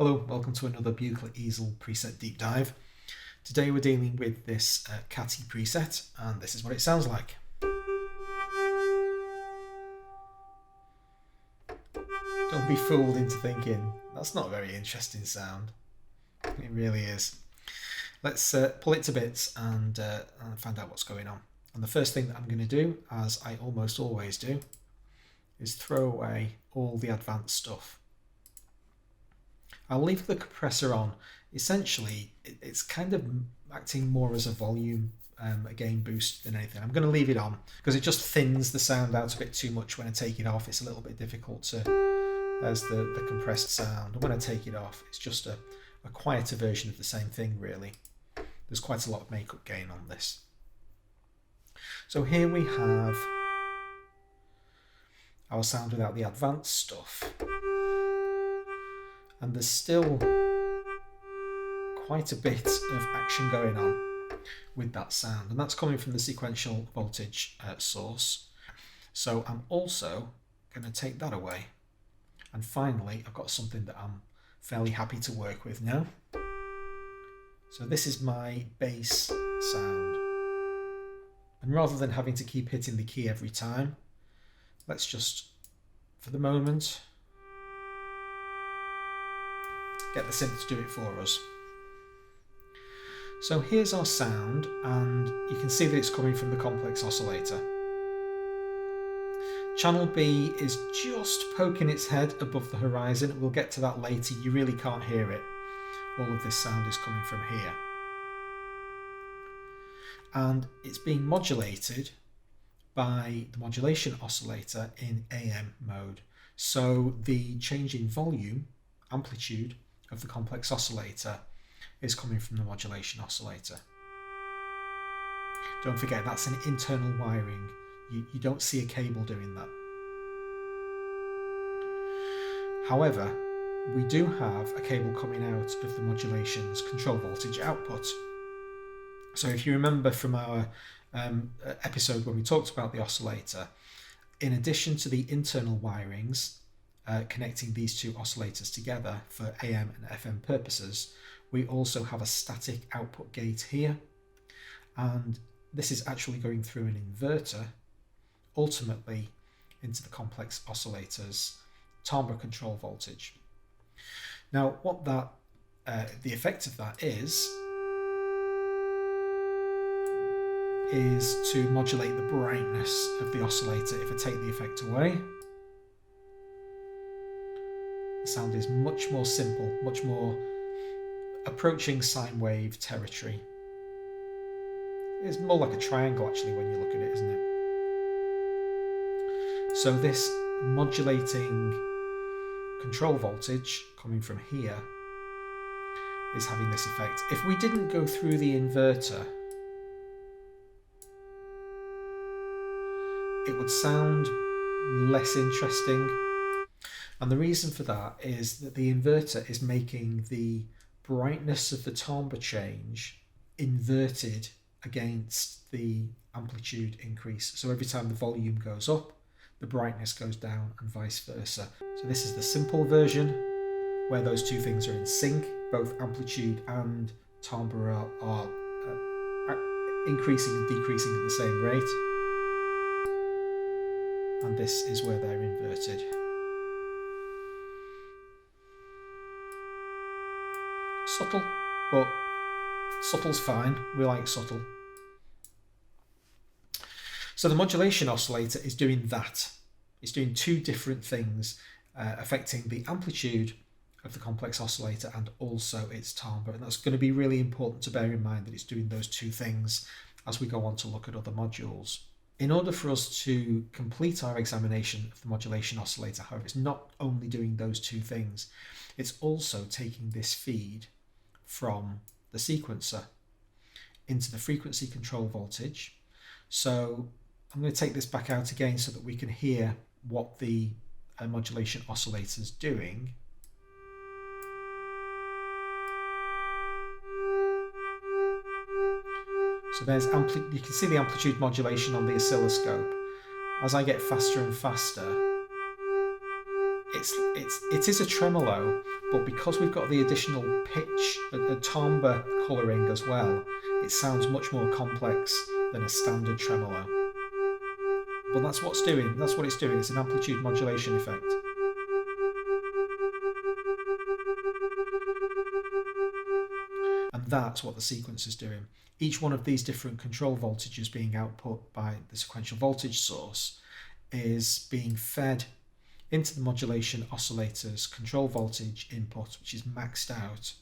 Hello, welcome to another Buchla Easel preset deep dive. Today we're dealing with this catty preset, and this is what it sounds like. Don't be fooled into thinking, that's not a very interesting sound. It really is. Let's pull it to bits and find out what's going on. And the first thing that I'm going to do, as I almost always do, is throw away all the advanced stuff. I'll leave the compressor on. Essentially, it's kind of acting more as a volume, a gain boost than anything. I'm going to leave it on because it just thins the sound out a bit too much. When I take it off, it's a little bit difficult to, there's the compressed sound. And when I take it off, it's just a quieter version of the same thing, really. There's quite a lot of makeup gain on this. So here we have our sound without the advanced stuff. And there's still quite a bit of action going on with that sound, and that's coming from the sequential voltage source. So I'm also going to take that away, and finally I've got something that I'm fairly happy to work with now. So this is my bass sound, and rather than having to keep hitting the key every time, let's just, for the moment, get the synth to do it for us. So here's our sound, and you can see that it's coming from the complex oscillator. Channel B is just poking its head above the horizon. We'll get to that later. You really can't hear it. All of this sound is coming from here. And it's being modulated by the modulation oscillator in AM mode. So the change in volume, amplitude, of the complex oscillator is coming from the modulation oscillator. Don't forget, that's an internal wiring. You don't see a cable doing that. However, we do have a cable coming out of the modulation's control voltage output. So if you remember from our episode when we talked about the oscillator, in addition to the internal wirings connecting these two oscillators together for AM and FM purposes, we also have a static output gate here, and this is actually going through an inverter ultimately into the complex oscillator's timbre control voltage. Now what that the effect of that is to modulate the brightness of the oscillator. If I take the effect away, the sound is much more simple, much more approaching sine wave territory. It's more like a triangle actually when you look at it, isn't it? So this modulating control voltage coming from here is having this effect. If we didn't go through the inverter, it would sound less interesting. And the reason for that is that the inverter is making the brightness of the timbre change inverted against the amplitude increase. So every time the volume goes up, the brightness goes down and vice versa. So this is the simple version where those two things are in sync. Both amplitude and timbre are increasing and decreasing at the same rate. And this is where they're inverted. Subtle, but subtle's fine. We like subtle. So the modulation oscillator is doing that. It's doing two different things, affecting the amplitude of the complex oscillator and also its timbre. And that's going to be really important to bear in mind, that it's doing those two things as we go on to look at other modules. In order for us to complete our examination of the modulation oscillator, however, it's not only doing those two things, it's also taking this feed from the sequencer into the frequency control voltage. So I'm going to take this back out again so that we can hear what the modulation oscillator is doing. So there's you can see the amplitude modulation on the oscilloscope. As I get faster and faster, it is a tremolo, but because we've got the additional pitch, a timbre colouring as well, it sounds much more complex than a standard tremolo. But that's what it's doing, it's an amplitude modulation effect. And that's what the sequencer is doing. Each one of these different control voltages being output by the sequential voltage source is being fed into the modulation oscillator's control voltage input, which is maxed out.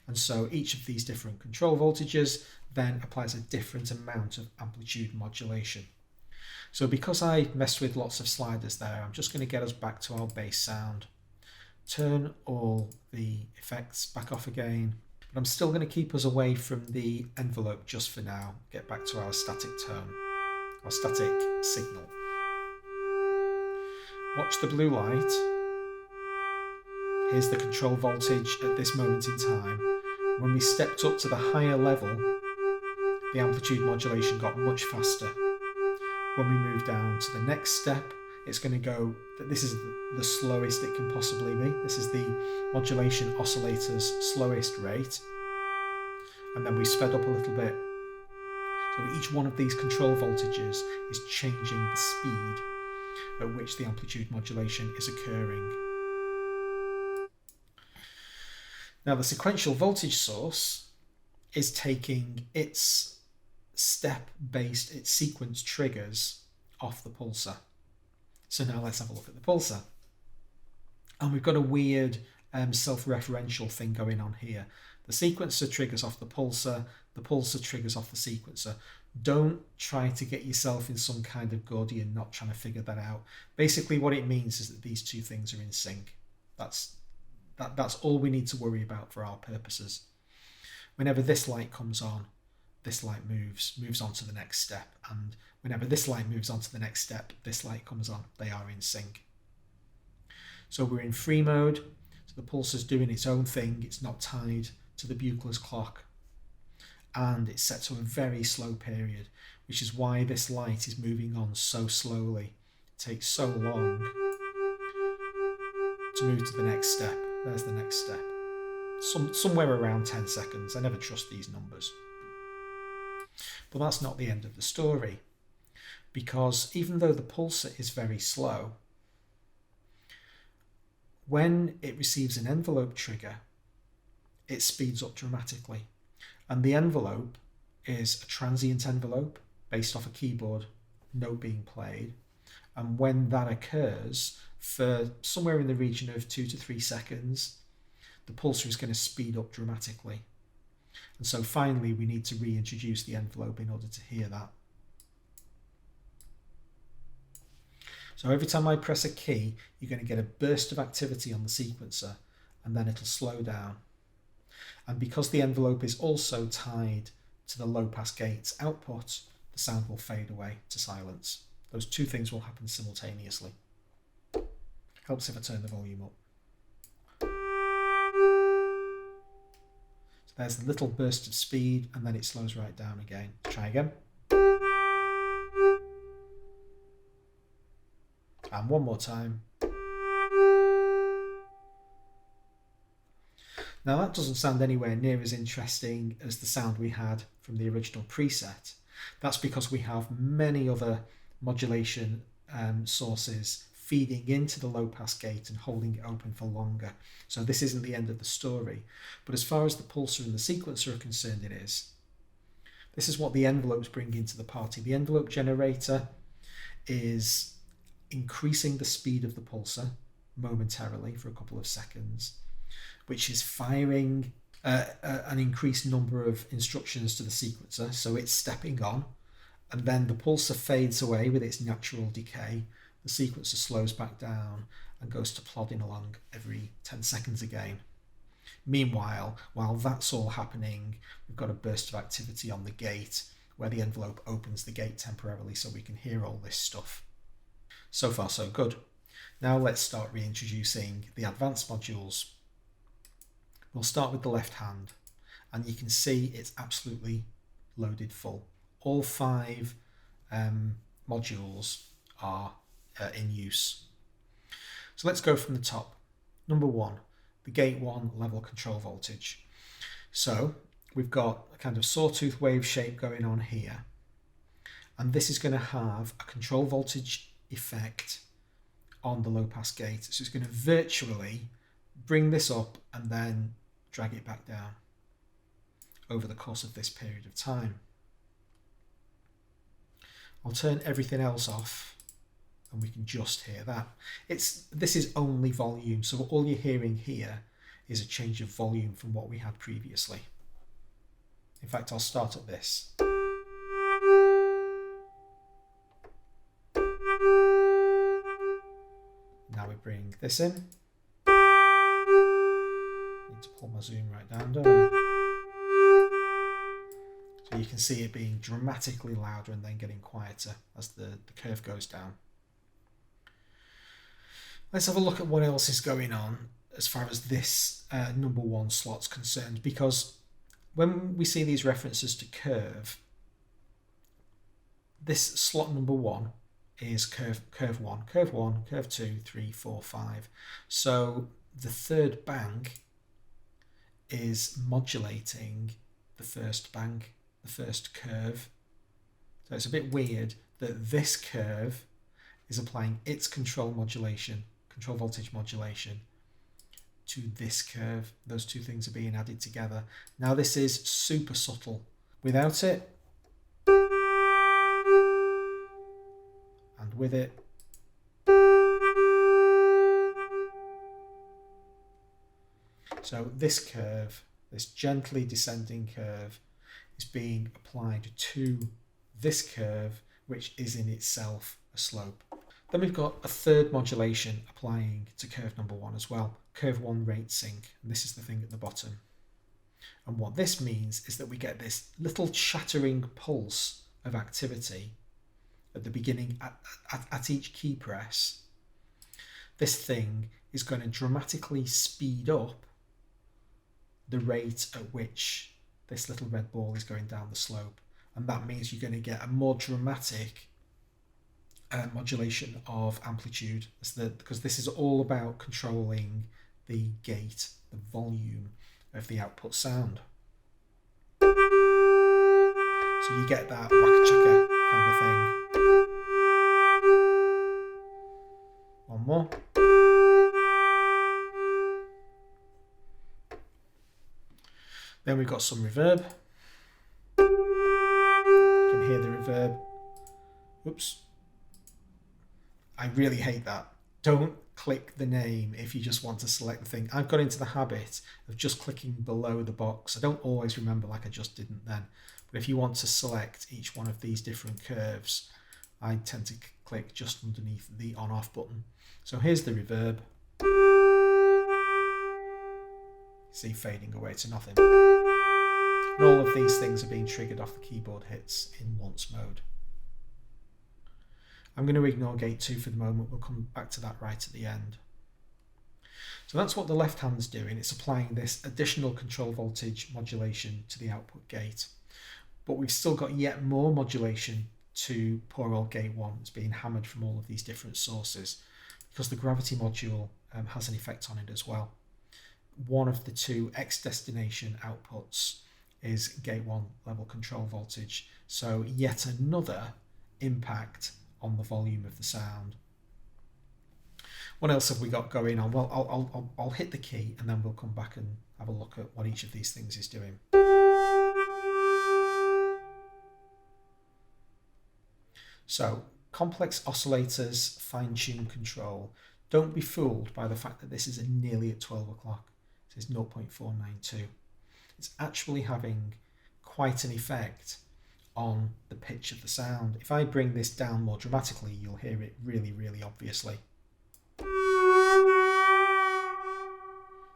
And so each of these different control voltages then applies a different amount of amplitude modulation. So because I messed with lots of sliders there, I'm just going to get us back to our bass sound. Turn all the effects back off again. But I'm still going to keep us away from the envelope just for now. Get back to our static tone, our static signal. Watch the blue light. Here's the control voltage at this moment in time. When we stepped up to the higher level, the amplitude modulation got much faster. When we move down to the next step, it's going to go, this is the slowest it can possibly be. This is the modulation oscillator's slowest rate. And then we sped up a little bit. So each one of these control voltages is changing the speed at which the amplitude modulation is occurring. Now the sequential voltage source is taking its step-based, its sequence triggers off the pulsar. So now let's have a look at the pulsar. And we've got a weird self-referential thing going on here. The sequencer triggers off the pulsar triggers off the sequencer. Don't try to get yourself in some kind of Gordian knot trying to figure that out. Basically what it means is that these two things are in sync. That's all we need to worry about for our purposes. Whenever this light comes on, this light moves on to the next step, and whenever this light moves on to the next step, this light comes on. They are in sync. So we're in free mode, so the pulsar's doing its own thing. It's not tied to the Buchla's clock, and it's set to a very slow period, which is why this light is moving on so slowly. It takes so long to move to the next step. There's the next step. Somewhere around 10 seconds. I never trust these numbers. But that's not the end of the story, because even though the pulsar is very slow, when it receives an envelope trigger, it speeds up dramatically. And the envelope is a transient envelope based off a keyboard note being played. And when that occurs, for somewhere in the region of 2 to 3 seconds, the pulsar is going to speed up dramatically. And so finally we need to reintroduce the envelope in order to hear that. So every time I press a key, you're going to get a burst of activity on the sequencer, and then it'll slow down. And because the envelope is also tied to the low pass gate's output, the sound will fade away to silence. Those two things will happen simultaneously. Helps if I turn the volume up. So there's a little burst of speed, and then it slows right down again. Try again. And one more time. Now that doesn't sound anywhere near as interesting as the sound we had from the original preset. That's because we have many other modulation sources feeding into the low pass gate and holding it open for longer. So this isn't the end of the story. But as far as the pulsar and the sequencer are concerned, it is. This is what the envelopes bring into the party. The envelope generator is increasing the speed of the pulsar momentarily for a couple of seconds, which is firing an increased number of instructions to the sequencer. So it's stepping on, and then the pulsar fades away with its natural decay. The sequencer slows back down and goes to plodding along every 10 seconds again. Meanwhile, while that's all happening, we've got a burst of activity on the gate where the envelope opens the gate temporarily so we can hear all this stuff. So far so good. Now let's start reintroducing the advanced modules. We'll start with the left hand, and you can see it's absolutely loaded full. All 5 modules are in use. So let's go from the top. Number 1, the gate 1 level control voltage. So we've got a kind of sawtooth wave shape going on here, and this is going to have a control voltage effect on the low pass gate. So it's going to virtually bring this up and then drag it back down over the course of this period of time. I'll turn everything else off and we can just hear that. This is only volume, so all you're hearing here is a change of volume from what we had previously. In fact, I'll start at this. Now we bring this in. Need to pull my zoom right down, don't I? So you can see it being dramatically louder and then getting quieter as the curve goes down. Let's have a look at what else is going on as far as this number 1 slot's concerned, because when we see these references to curve, this slot number 1 is curve 1, curve 1, curve 2, 3, 4, 5. So the third bank is modulating the first bank, the first curve. So it's a bit weird that this curve is applying its control voltage modulation to this curve. Those two things are being added together. Now this is super subtle. Without it and with it, so this curve, this gently descending curve, is being applied to this curve, which is in itself a slope. Then we've got a third modulation applying to curve number 1 as well, curve 1 rate sync, and this is the thing at the bottom. And what this means is that we get this little chattering pulse of activity at the beginning, at each key press. This thing is going to dramatically speed up the rate at which this little red ball is going down the slope, and that means you're going to get a more dramatic modulation of amplitude, because this is all about controlling the gate, the volume of the output sound. So you get that waka-chaka kind of thing. One more. Then we've got some reverb. You can hear the reverb. Oops. I really hate that. Don't click the name if you just want to select the thing. I've got into the habit of just clicking below the box. I don't always remember, like I just didn't then. But if you want to select each one of these different curves, I tend to click just underneath the on-off button. So here's the reverb. See, fading away to nothing. And all of these things are being triggered off the keyboard hits in once mode. I'm going to ignore gate 2 for the moment. We'll come back to that right at the end. So that's what the left hand's doing. It's applying this additional control voltage modulation to the output gate. But we've still got yet more modulation to poor old gate 1 that's being hammered from all of these different sources, because the gravity module has an effect on it as well. One of the two X destination outputs is gate 1 level control voltage. So yet another impact on the volume of the sound. What else have we got going on? Well, I'll hit the key and then we'll come back and have a look at what each of these things is doing. So, complex oscillators, fine-tune control. Don't be fooled by the fact that this is nearly at 12 o'clock. This is 0.492. It's actually having quite an effect on the pitch of the sound. If I bring this down more dramatically, you'll hear it really, really obviously.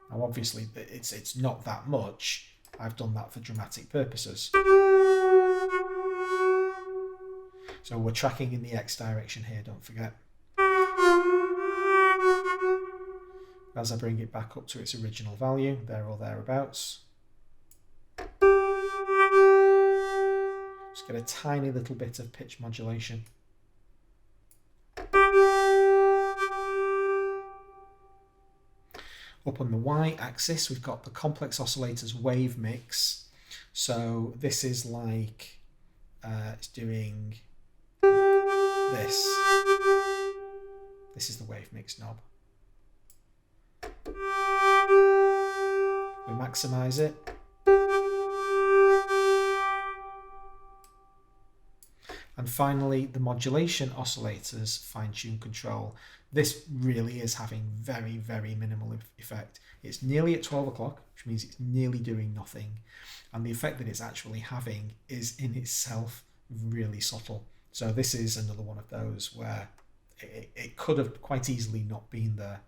Now obviously it's not that much. I've done that for dramatic purposes. So we're tracking in the X direction here, don't forget. As I bring it back up to its original value, there or thereabouts, just get a tiny little bit of pitch modulation. Up on the y-axis, we've got the complex oscillators wave mix. So this is like it's doing this. This is the wave mix knob. We maximize it. And finally, the modulation oscillators fine-tune control. This really is having very, very minimal effect. It's nearly at 12 o'clock, which means it's nearly doing nothing. And the effect that it's actually having is in itself really subtle. So this is another one of those where it could have quite easily not been there.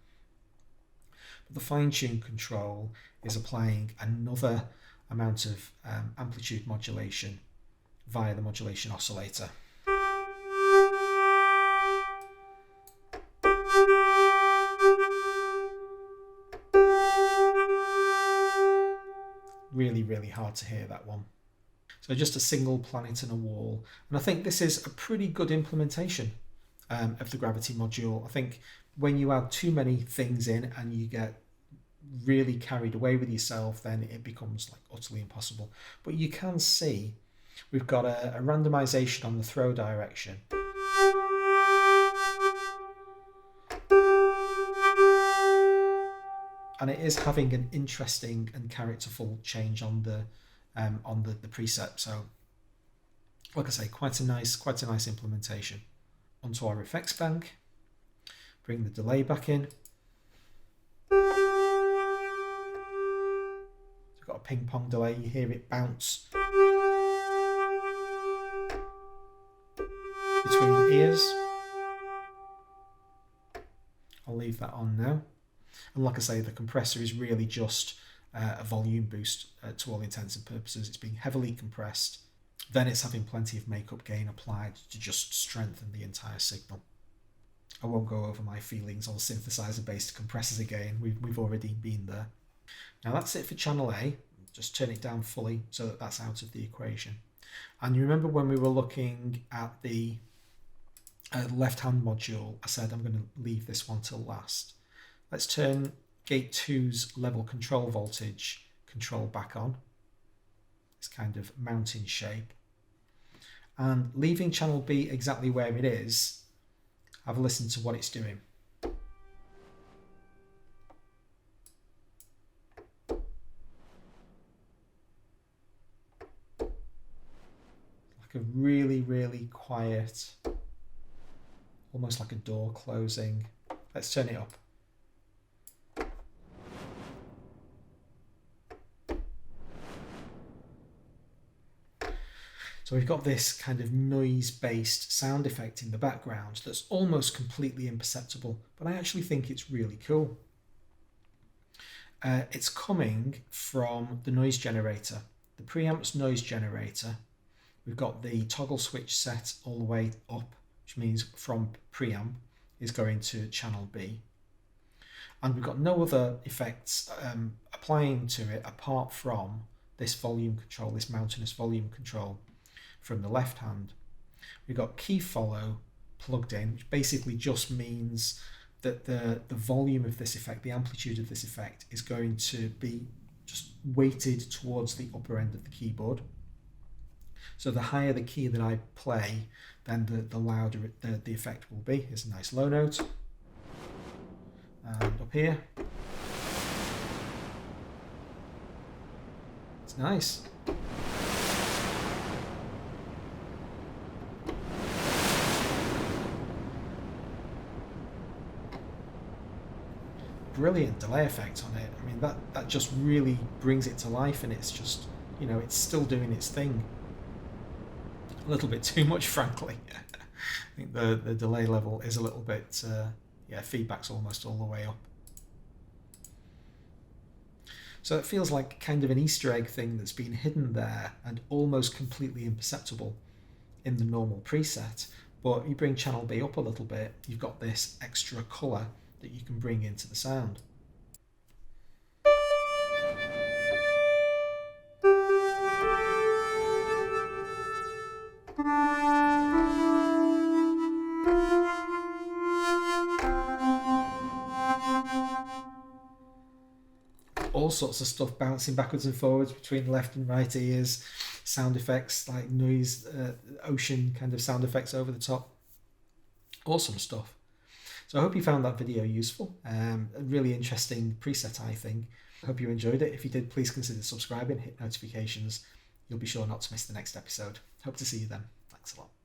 But the fine-tune control is applying another amount of amplitude modulation via the modulation oscillator. Really, really hard to hear that one. So just a single planet and a wall. And I think this is a pretty good implementation of the gravity module. I think when you add too many things in and you get really carried away with yourself, then it becomes like utterly impossible. But you can see we've got a randomization on the throw direction. And it is having an interesting and characterful change on the preset. So, like I say, quite a nice implementation. Onto our effects bank. Bring the delay back in. We've got a ping pong delay. You hear it bounce between the ears. I'll leave that on now. And like I say, the compressor is really just a volume boost to all intents and purposes. It's being heavily compressed. Then it's having plenty of makeup gain applied to just strengthen the entire signal. I won't go over my feelings on synthesizer-based compressors again. We've already been there. Now that's it for channel A. Just turn it down fully so that that's out of the equation. And you remember when we were looking at the left-hand module, I said I'm going to leave this one till last. Let's turn gate 2's level control voltage control back on. It's kind of mountain shape. And leaving channel B exactly where it is, have a listen to what it's doing. Like a really, really quiet, almost like a door closing. Let's turn it up. So we've got this kind of noise-based sound effect in the background that's almost completely imperceptible, but I actually think it's really cool. It's coming from the noise generator, the preamp's noise generator. We've got the toggle switch set all the way up, which means from preamp is going to channel B. And we've got no other effects applying to it apart from this volume control, this mountainous volume control. From the left hand, we've got key follow plugged in, which basically just means that the volume of this effect, the amplitude of this effect, is going to be just weighted towards the upper end of the keyboard. So the higher the key that I play, then the louder the effect will be. Here's a nice low note. And up here, it's nice. Brilliant delay effect on it. I mean, that just really brings it to life, and it's just, you know, it's still doing its thing. A little bit too much, frankly. I think the delay level is a little bit, yeah, feedback's almost all the way up. So it feels like kind of an Easter egg thing that's been hidden there and almost completely imperceptible in the normal preset. But you bring channel B up a little bit, you've got this extra colour that you can bring into the sound. all sorts of stuff bouncing backwards and forwards between left and right ears, sound effects like noise, ocean kind of sound effects over the top. Awesome stuff. So I hope you found that video useful. A really interesting preset, I think. I hope you enjoyed it. If you did, please consider subscribing, hit notifications. You'll be sure not to miss the next episode. Hope to see you then. Thanks a lot.